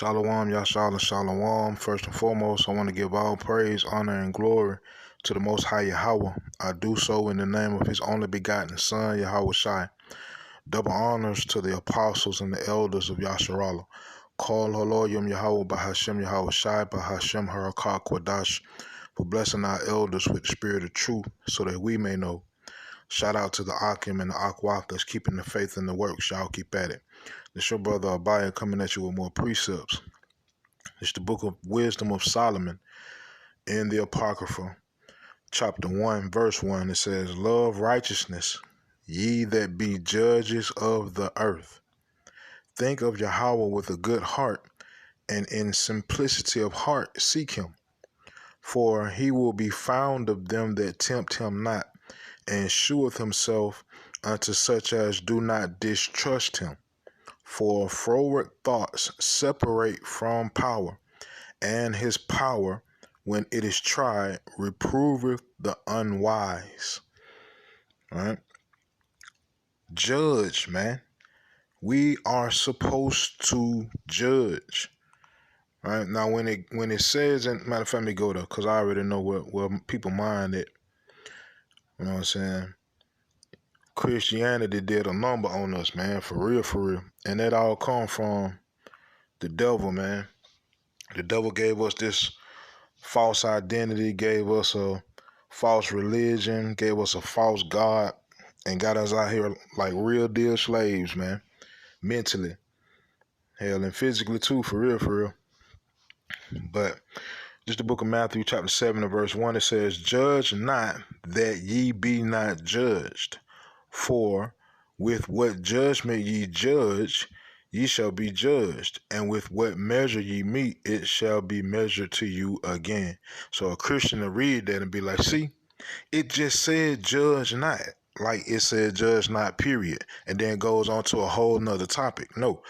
Shalom, Yashal, and Shalom. First and foremost, I want to give all praise, honor, and glory to the Most High Yahweh. I do so in the name of His only begotten Son, Yahweh Shai. Double honors to the apostles and the elders of Yasharallah. Call Haloyim Yahweh Bahashem Yahweh Shai Bahashem Harakah Kwadash for blessing our elders with the spirit of truth so that we may know. Shout out to the Akim and the Akwakas keeping the faith in the works. Y'all keep at it. It's your brother Abaya coming at you with more precepts. It's the book of Wisdom of Solomon in the Apocrypha, chapter 1, verse 1. It says, Love righteousness, ye that be judges of the earth. Think of Yahweh with a good heart, and in simplicity of heart seek him. For he will be found of them that tempt him not, and sheweth himself unto such as do not distrust him. For froward thoughts separate from power, and his power, when it is tried, reproveth the unwise. All right? Judge, man. We are supposed to judge. All right? Now, when it says, and matter of fact, let me go there, because I already know where people mind it. You know what I'm saying? Christianity did a number on us, man, for real. And that all come from the devil, man. The devil gave us this false identity, gave us a false religion, gave us a false God, and got us out here like real deal slaves, man. Mentally. Hell, and physically too, for real. But just the book of Matthew, chapter 7, and verse 1, it says, Judge not that ye be not judged. For with what judgment ye judge, ye shall be judged, and with what measure ye meet, it shall be measured to you again. So a Christian to read that and be like, see, it just said judge not, like it said judge not, period, and then goes on to a whole nother topic. No,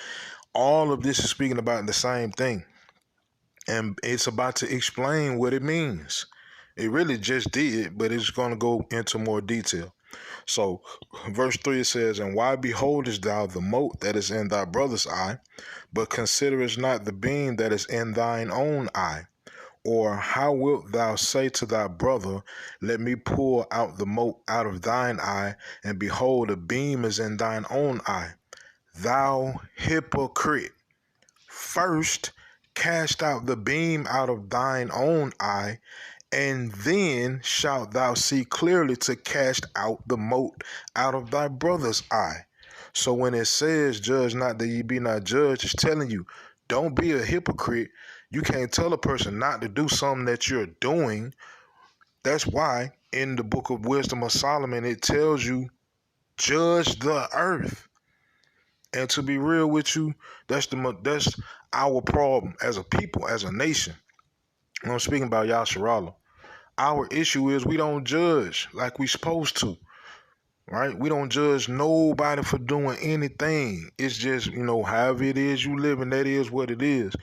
all of this is speaking about the same thing, and it's about to explain what it means. It really just did, but it's going to go into more detail. So, verse 3 it says, And why beholdest thou the mote that is in thy brother's eye, but considerest not the beam that is in thine own eye? Or how wilt thou say to thy brother, Let me pull out the mote out of thine eye, and behold, a beam is in thine own eye? Thou hypocrite, first cast out the beam out of thine own eye, and then shalt thou see clearly to cast out the mote out of thy brother's eye. So when it says, Judge not that ye be not judged, it's telling you, don't be a hypocrite. You can't tell a person not to do something that you're doing. That's why in the book of Wisdom of Solomon, it tells you, judge the earth. And to be real with you, that's our problem as a people, as a nation. When I'm speaking about Yasharallah, our issue is we don't judge like we supposed to, right? We don't judge nobody for doing anything. It's just, however it is you live, and that is what it is.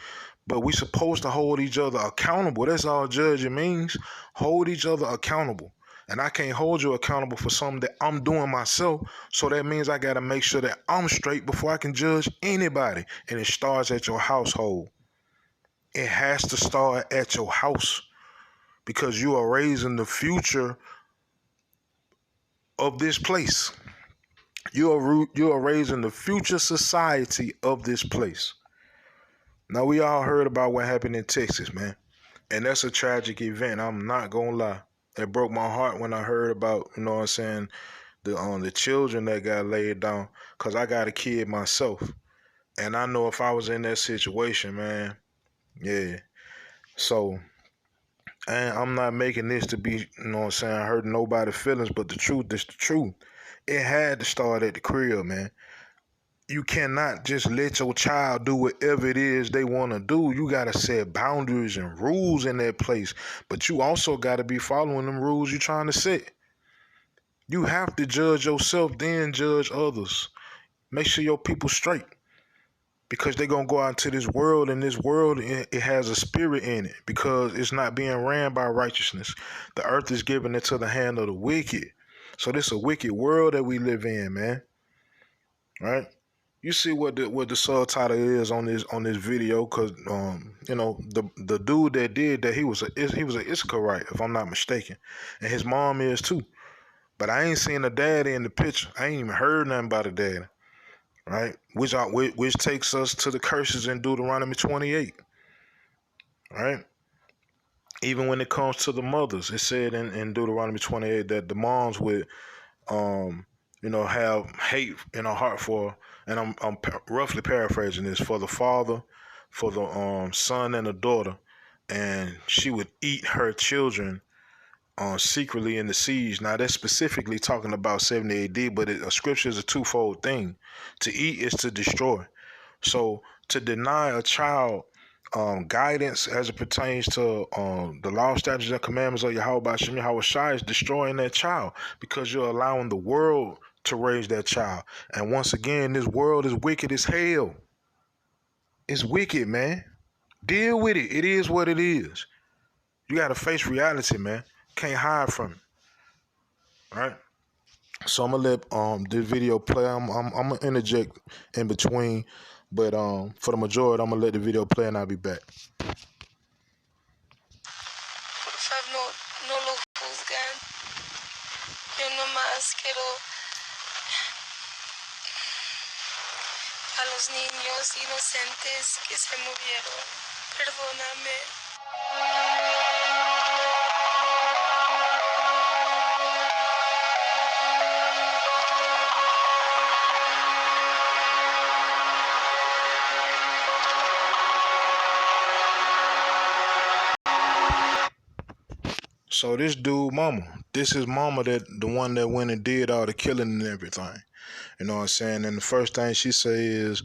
But we supposed to hold each other accountable. That's all judging means. Hold each other accountable. And I can't hold you accountable for something that I'm doing myself. So that means I got to make sure that I'm straight before I can judge anybody. And it starts at your household. It has to start at your house, because you are raising the future of this place. You are raising the future society of this place. Now, we all heard about what happened in Texas, man. And that's a tragic event. I'm not going to lie. It broke my heart when I heard about, the children that got laid down, because I got a kid myself. And I know if I was in that situation, man, yeah. So, and I'm not making this to be, hurting nobody's feelings, but the truth is the truth. It had to start at the crib, man. You cannot just let your child do whatever it is they want to do. You got to set boundaries and rules in that place. But you also got to be following them rules you're trying to set. You have to judge yourself, then judge others. Make sure your people straight. Because they're going to go out into this world, and this world, it has a spirit in it, because it's not being ran by righteousness. The earth is given into the hand of the wicked. So this is a wicked world that we live in, man. Right? You see what the subtitle is on this video, cause the dude that did that, he was a Israelite, if I'm not mistaken, and his mom is too. But I ain't seen the daddy in the picture. I ain't even heard nothing about the daddy, right? Which takes us to the curses in Deuteronomy 28, right? Even when it comes to the mothers, it said in Deuteronomy 28 that the moms would have hate in her heart for, and I'm roughly paraphrasing this, for the father, for the son and the daughter, and she would eat her children secretly in the siege. Now that's specifically talking about 70 A.D., but a scripture is a twofold thing. To eat is to destroy. So to deny a child guidance as it pertains to the law, statutes, and commandments of Yahweh Shem Yahweh Shai is destroying that child, because you're allowing the world to raise that child. And once again, this world is wicked as hell. It's wicked, man. Deal with it. It is what it is. You got to face reality, man. Can't hide from it. All right. So I'm gonna let this video play. I'm gonna interject in between, but for the majority, I'm gonna let the video play and I'll be back. Por favor, no lo juzgan. Yo nomás quiero a los niños inocentes que se murieron. Perdóname. So this dude, mama, this is mama, that the one that went and did all the killing and everything. You know what I'm saying? And the first thing she say is,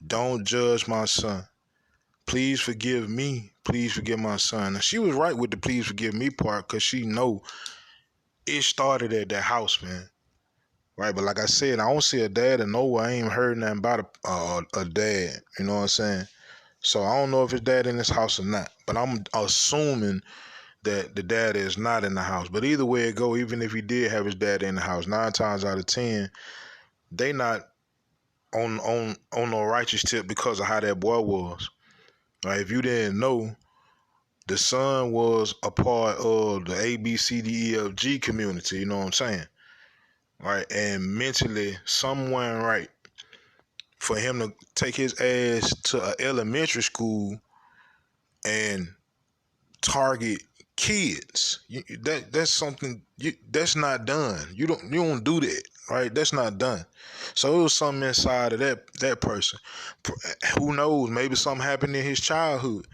"Don't judge my son. Please forgive me. Please forgive my son." Now she was right with the "please forgive me" part, because she know it started at that house, man. Right, but like I said, I don't see a dad in nowhere. I ain't heard nothing about a dad. You know what I'm saying? So I don't know if his dad in this house or not. But I'm assuming that the dad is not in the house. But either way it go, even if he did have his dad in the house, 9 times out of 10, they not on no righteous tip because of how that boy was. Right? If you didn't know, the son was a part of the ABCDEFG community. You know what I'm saying? Right, and mentally somewhere right for him to take his ass to an elementary school and target kids. That's something that's not done. You don't do that, right? That's not done. So it was something inside of that person. Who knows? Maybe something happened in his childhood.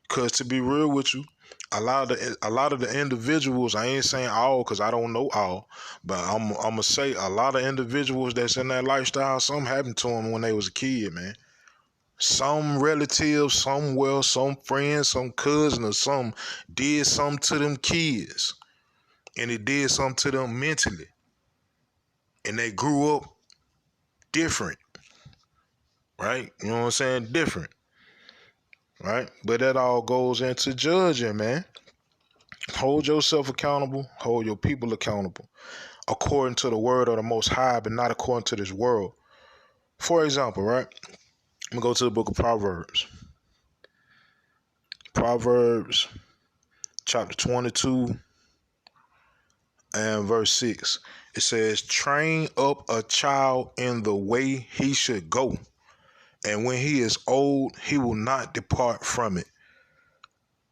Cause to be real with you, a lot of the individuals, I ain't saying all because I don't know all, but I'm gonna say a lot of individuals that's in that lifestyle, something happened to them when they was a kid, man. Some relative, somewhere, some friend, some cousin, or some did something to them kids, and it did something to them mentally, and they grew up different, right? You know what I'm saying? Different, right? But that all goes into judging, man. Hold yourself accountable, hold your people accountable, according to the word of the Most High, but not according to this world. For example, right? I'm going to go to the book of Proverbs. Proverbs chapter 22 and verse 6. It says, "Train up a child in the way he should go, and when he is old, he will not depart from it."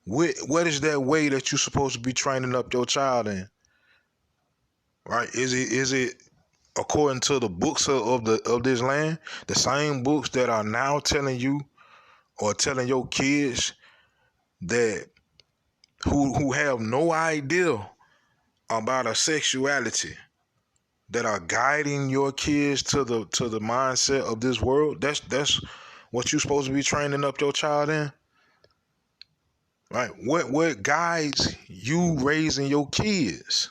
What is that way that you're supposed to be training up your child in? Right? Is it according to the books of this land, the same books that are now telling you or telling your kids that who have no idea about a sexuality, that are guiding your kids to the mindset of this world? That's what you're supposed to be training up your child in, right? What guides you raising your kids,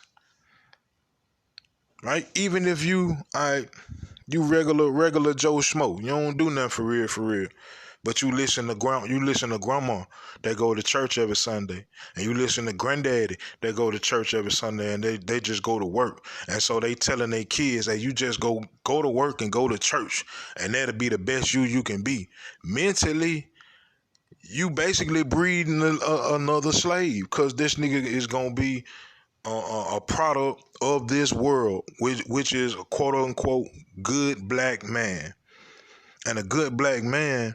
right? Even if you regular Joe Schmo, you don't do nothing for real, But you listen to grandma that go to church every Sunday, and you listen to granddaddy that go to church every Sunday, and they just go to work, and so they telling their kids that you just go to work and go to church, and that'll be the best you can be. Mentally, you basically breeding another slave, because this nigga is gonna be a product of this world, which is a quote unquote good black man, and a good black man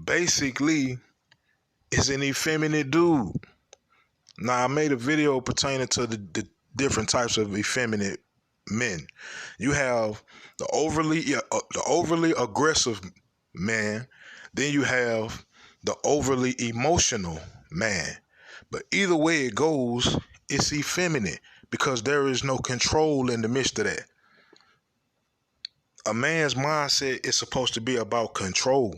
basically is an effeminate dude. Now, I made a video pertaining to the different types of effeminate men. You have the overly aggressive man, then you have the overly emotional man. But either way it goes, it's effeminate because there is no control in the midst of that. A man's mindset is supposed to be about control.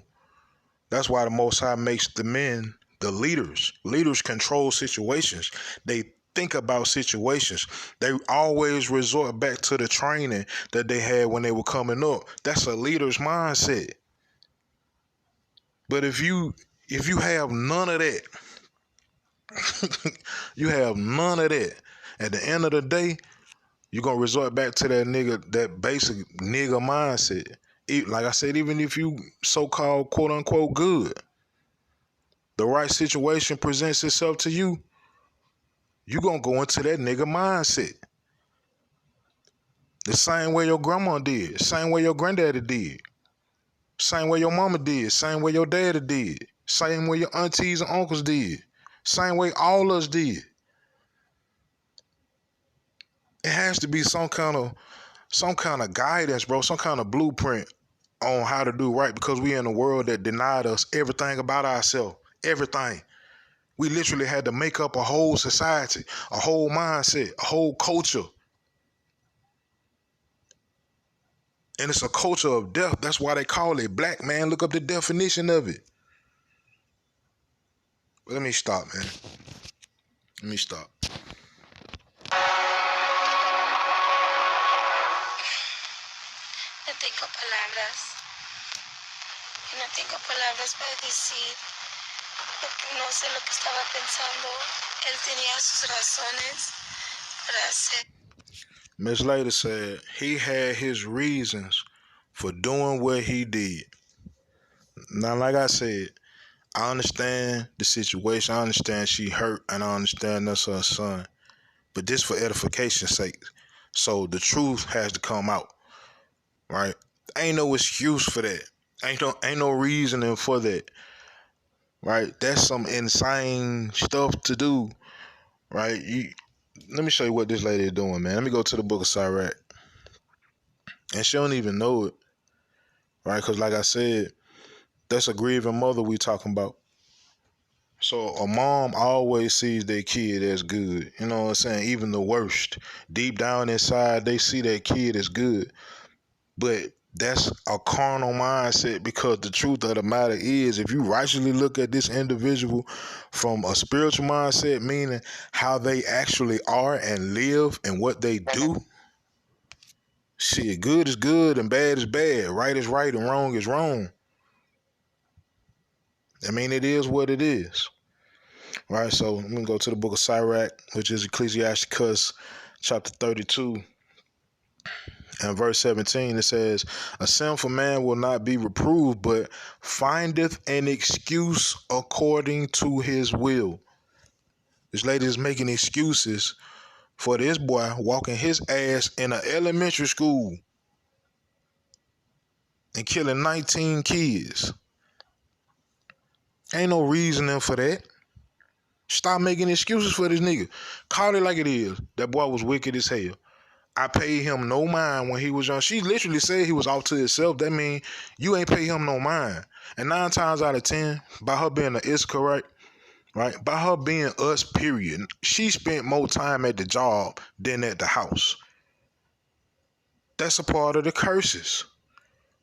That's why the Most High makes the men the leaders. Leaders control situations. They think about situations. They always resort back to the training that they had when they were coming up. That's a leader's mindset. But if you have none of that, you have none of that. At the end of the day, you're gonna resort back to that basic nigga mindset. Like I said, even if you so-called quote unquote good, the right situation presents itself to you, you gonna go into that nigga mindset. The same way your grandma did, same way your granddaddy did, same way your mama did, same way your daddy did, same way your aunties and uncles did, same way all us did. It has to be some kind of guidance, bro, some kind of blueprint on how to do right, because we in a world that denied us everything about ourselves. Everything. We literally had to make up a whole society, a whole mindset, a whole culture. And it's a culture of death. That's why they call it black, man. Look up the definition of it. But let me stop, man. Let me stop. No tengo palabras. Y no tengo palabras para decir porque no sé lo que estaba pensando. Él tenía sus razones para hacer. Miss Later said he had his reasons for doing what he did. Now, like I said, I understand the situation. I understand she hurt, and I understand that's her son. But this for edification's sake. So the truth has to come out, right? Ain't no excuse for that. Ain't no reasoning for that, right? That's some insane stuff to do, right? Let me show you what this lady is doing, man. Let me go to the book of Sirach. And she don't even know it, right? Because like I said, that's a grieving mother we talking about. So a mom always sees their kid as good. You know what I'm saying? Even the worst. Deep down inside, they see their kid as good. But that's a carnal mindset, because the truth of the matter is, if you righteously look at this individual from a spiritual mindset, meaning how they actually are and live and what they do, shit, good is good and bad is bad. Right is right and wrong is wrong. I mean, it is what it is. Right, so I'm going to go to the book of Sirach, which is Ecclesiasticus chapter 32 and verse 17. It says, a sinful man will not be reproved, but findeth an excuse according to his will. This lady is making excuses for this boy walking his ass in an elementary school and killing 19 kids. Ain't no reasoning for that. Stop making excuses for this nigga. Call it like it is. That boy was wicked as hell. I paid him no mind when he was young. She literally said he was off to himself. That means you ain't pay him no mind. And 9 times out of 10, by her being an Israelite, right? By her being us, period, she spent more time at the job than at the house. That's a part of the curses.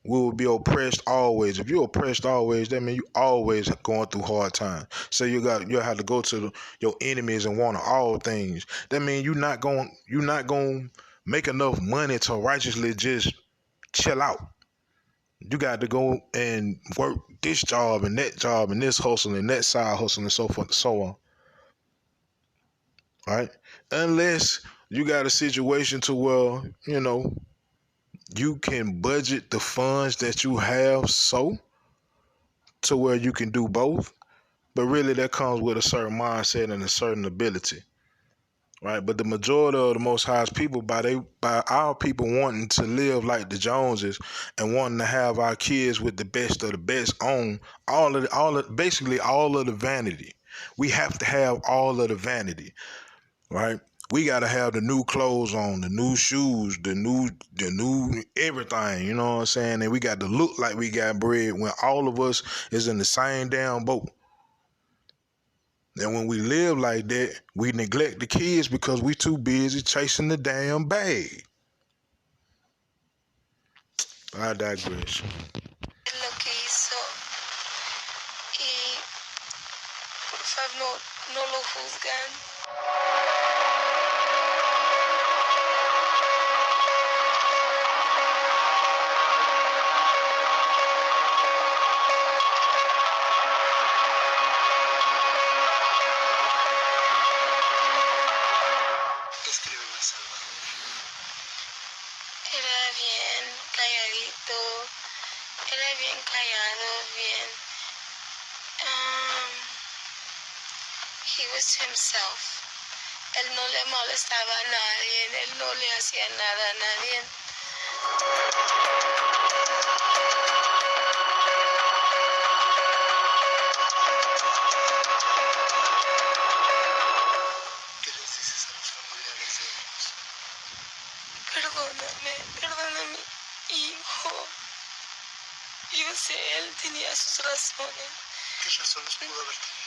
We will be oppressed always. If you're oppressed always, that means you always going through hard times. So you'll have to go to your enemies and want all things. That means you're not going make enough money to righteously just chill out. You got to go and work this job and that job and this hustle and that side hustle and so forth and so on. Right? Unless you got a situation to where, you can budget the funds that you have so to where you can do both. But really that comes with a certain mindset and a certain ability. Right? But the majority of the most highest people by our people wanting to live like the Joneses and wanting to have our kids with the best of the best on basically all of the vanity. We have to have all of the vanity. Right? We gotta have the new clothes on, the new shoes, the new everything, you know what I'm saying? And we got to look like we got bread when all of us is in the same damn boat. And when we live like that, we neglect the kids because we too busy chasing the damn bag. I digress. Lo que hizo y por favor no lo juzgan. Era bien calladito, era bien callado, bien. He was himself. Él no le molestaba a nadie, él no le hacía nada a nadie. ¿Qué les dices a los familiares de ellos? Perdóname, hijo. Yo sé, él tenía sus razones. ¿Qué razones pudo haber tenido?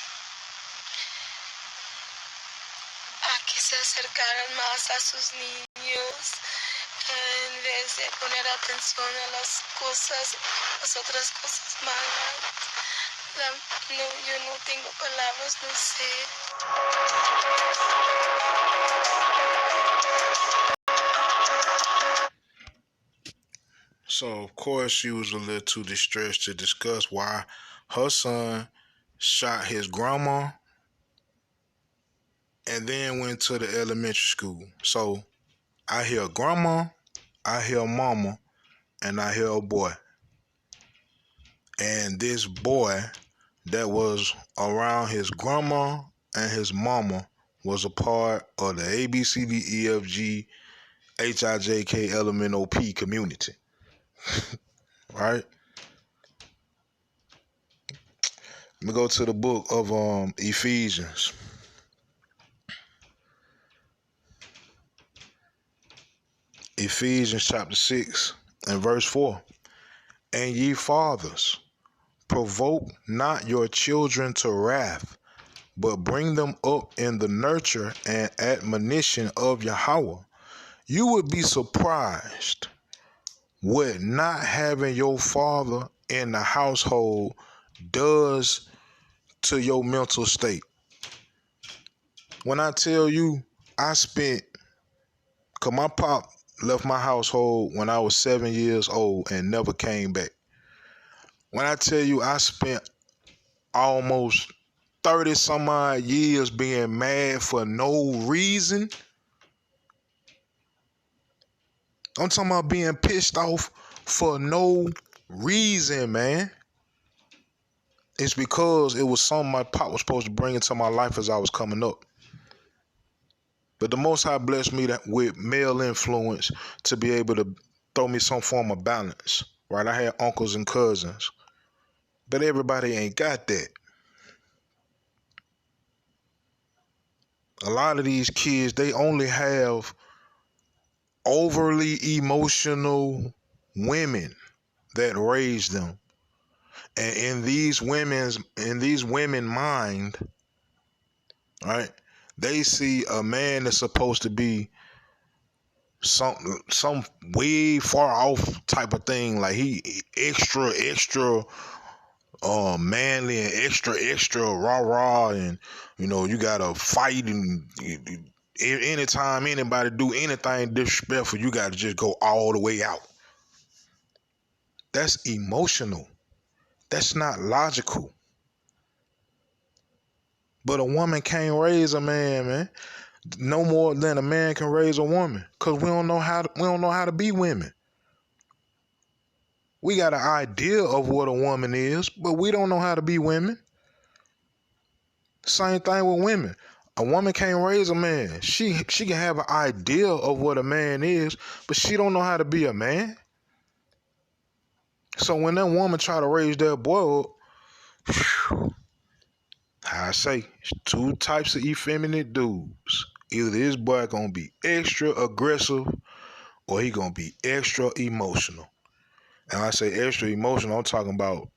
A que se acercaran más a sus niños en vez de poner atención a las otras cosas malas. Yo no tengo palabras, no sé. So of course she was a little too distressed to discuss why her son shot his grandma and then went to the elementary school. So I hear grandma, I hear mama, and I hear a boy. And this boy that was around his grandma and his mama was a part of the ABCDEFG HIJK LMNOP community. Right? Let me go to the book of Ephesians. Ephesians chapter 6 and verse 4. And ye fathers, provoke not your children to wrath, but bring them up in the nurture and admonition of Yahweh. You would be surprised what not having your father in the household does to your mental state. When I tell you, cause my pop left my household when I was 7 years old and never came back. When I tell you I spent almost 30 some odd years being mad for no reason, I'm talking about being pissed off for no reason, man. It's because it was something my pop was supposed to bring into my life as I was coming up. But the Most High blessed me with male influence to be able to throw me some form of balance, right? I had uncles and cousins, but everybody ain't got that. A lot of these kids, they only have overly emotional women that raise them. And in these women mind, right, they see a man that's supposed to be some way far off type of thing, like he extra manly and extra rah and you gotta fight and anytime anybody do anything disrespectful, you gotta just go all the way out. That's emotional. That's not logical. But a woman can't raise a man, man. No more than a man can raise a woman. Cause we don't know how to be women. We got an idea of what a woman is, but we don't know how to be women. Same thing with women. A woman can't raise a man. She can have an idea of what a man is, but she don't know how to be a man. So when that woman try to raise that boy up, I say, two types of effeminate dudes. Either this boy gonna be extra aggressive or he gonna be extra emotional. And I say extra emotional, I'm talking about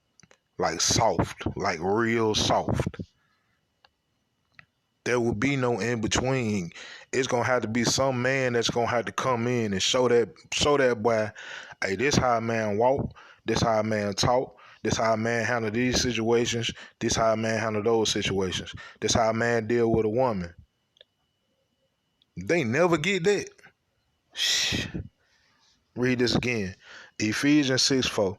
like soft, like real soft. There will be no in between. It's gonna have to be some man that's gonna have to come in and show that boy, hey, this how a man walk, this how a man talk, this how a man handle these situations, this how a man handle those situations, this how a man deal with a woman. They never get that. Read this again. Ephesians 6:4.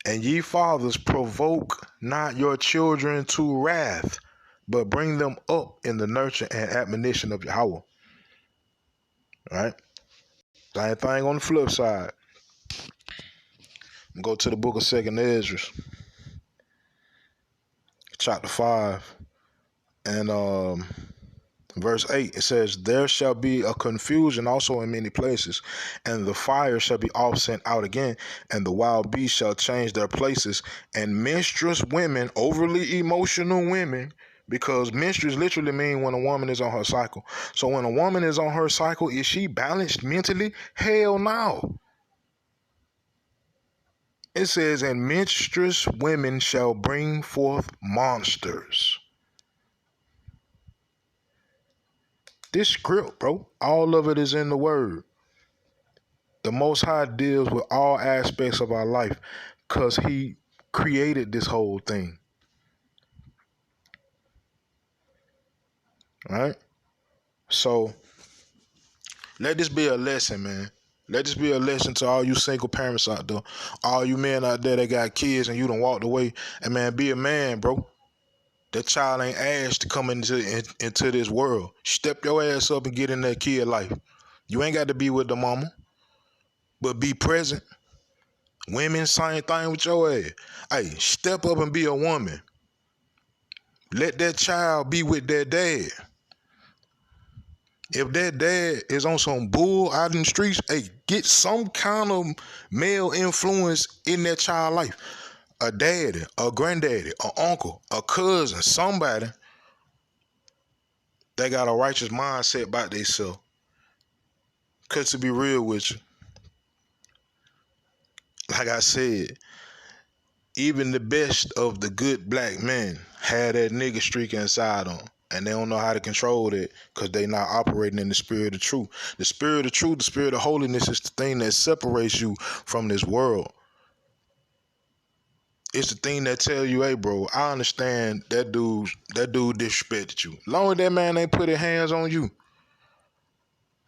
And ye fathers, provoke not your children to wrath, but bring them up in the nurture and admonition of Yahweh. Right? Same thing on the flip side. Go to the book of 2nd Ezra, chapter 5, and verse 8. It says, there shall be a confusion also in many places, and the fire shall be oft sent out again, and the wild beasts shall change their places, and menstruous women, overly emotional women, because menstruous literally mean when a woman is on her cycle. So when a woman is on her cycle, is she balanced mentally? Hell no. It says, and menstruous women shall bring forth monsters. This script, bro, all of it is in the word. The Most High deals with all aspects of our life because he created this whole thing. Right? So let this be a lesson, man. Let this be a lesson to all you single parents out there, all you men out there that got kids and you done walked away. And man, be a man, bro. That child ain't asked to come into this world. Step your ass up and get in that kid life. You ain't got to be with the mama, but be present. Women, same thing with your ass. Hey, step up and be a woman. Let that child be with their dad. If that dad is on some bull out in the streets, hey, get some kind of male influence in that child life. A daddy, a granddaddy, an uncle, a cousin, somebody that got a righteous mindset about themselves. Because to be real with you, like I said, even the best of the good black men had that nigga streak inside them. And they don't know how to control that because they not operating in the spirit of truth. The spirit of truth, the spirit of holiness is the thing that separates you from this world. It's the thing that tell you, hey, bro, I understand that dude disrespected you. Long as that man ain't put his hands on you,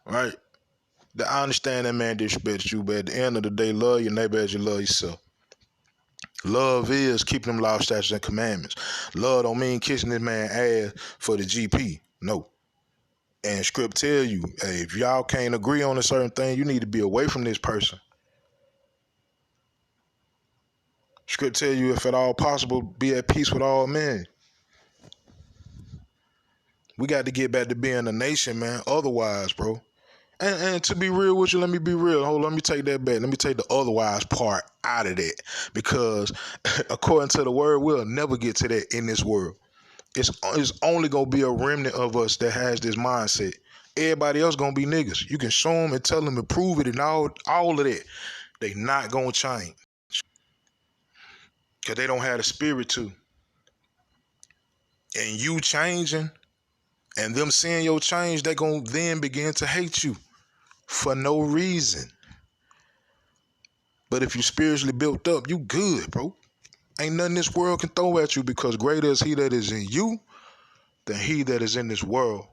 right? I understand that man disrespected you, but at the end of the day, love your neighbor as you love yourself. Love is keeping them law, statutes, and commandments. Love don't mean kissing this man ass for the GP. No. And script tell you, hey, if y'all can't agree on a certain thing, you need to be away from this person. Script tell you, if at all possible, be at peace with all men. We got to get back to being a nation, man. Otherwise, bro. And to be real with you, let me be real. Hold on, let me take that back. Let me take the otherwise part out of that. Because according to the word, we'll never get to that in this world. It's only going to be a remnant of us that has this mindset. Everybody else going to be niggas. You can show them and tell them and prove it and all of that. They not going to change. Because they don't have the spirit to. And you changing and them seeing your change, they going to then begin to hate you for no reason. But if you spiritually built up, you good, bro. Ain't nothing this world can throw at you because greater is he that is in you than he that is in this world.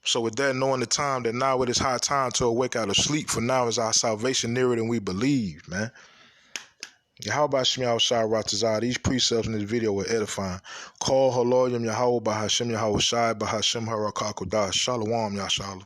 So with that, knowing the time that now it is high time to awake out of sleep, for now is our salvation nearer than we believe, man. How about Shem Shai Ratazah? These precepts in this video were edifying. Call Haloyim Yahweh Bahashem Yahweh Shai Bahashem Harakakodah. Shalom Yashala.